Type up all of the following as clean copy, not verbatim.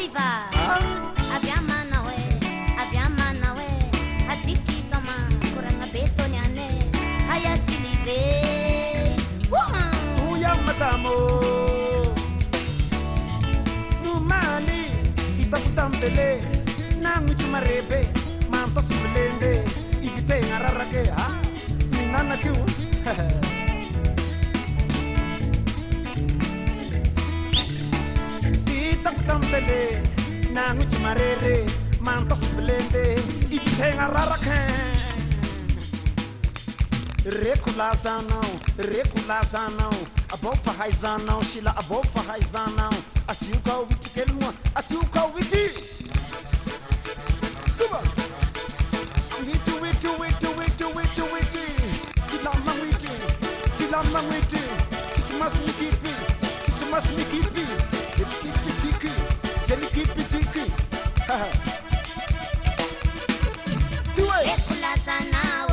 Silva. Abbiamo nawe, hatiki sama kurang beto nyane. Haya Silive. Uyang matamo. Numali, itakutambele, nangu chumarebe, manto sibelende, ibite ngararage ha. Minana kiu. Itakutambele, nangu chumarere, manto sibelende, ibite ngararage. Reculazano, above for Haizano, Shila above for Haizano, as you go with Kelmo, as you go with it. Come on, wait. Silama wait, she must keep it, Jelly keep it, do it. Reculazanao.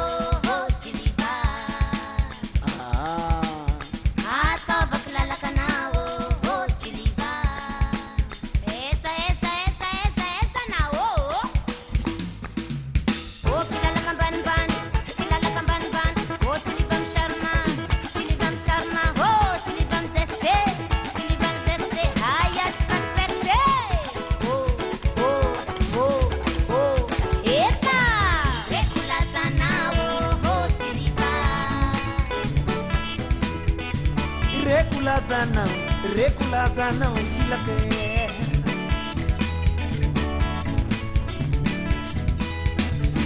Reculazana, sila ke.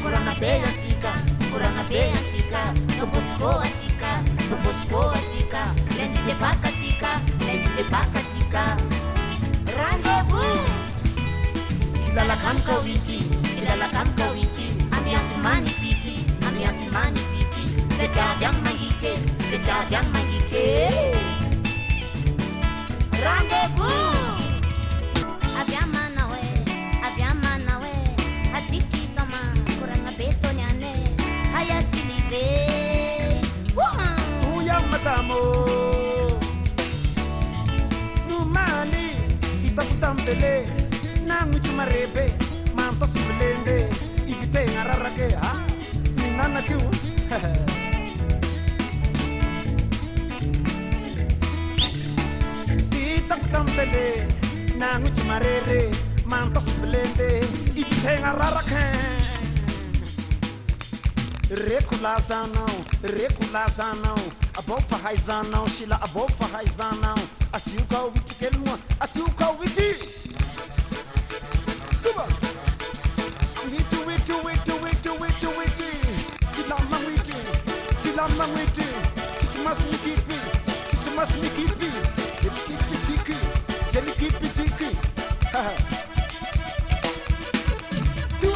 Kurang beya sika, Tobosko asika, Lendi de baka sika, Rendezvous. Ilalakan kawiti, Ami asimani piti, Sejadang magike. Rendezvous. Abbiamo nawe, hatiki sama kurang beto nyane. Haya Silive. Uyang matamo. Numali, itakutambele, nangu chumarebe, manto sibelende, ibite ngararage ha. Minana kiu. Itakutambele, nangu chumarere, manto sibelende, ibite ngararage. Reculazano, above for Haizano, Shila above for Haizano, as you go with Kelmo, as you go with it. Come on, wait. Silama wait, she must keep it, Jelly keep it, do it.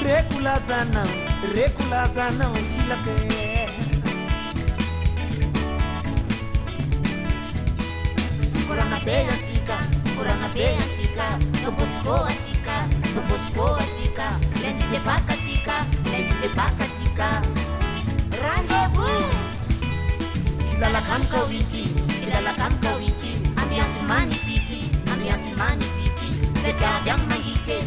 Reculazanao. Reculazana, sila ke. Kurang beya sika, Tobosko asika, Lendi de baka sika, Rendezvous. Ilalakan kawiti, Ami asimani piti, Sejadang magike.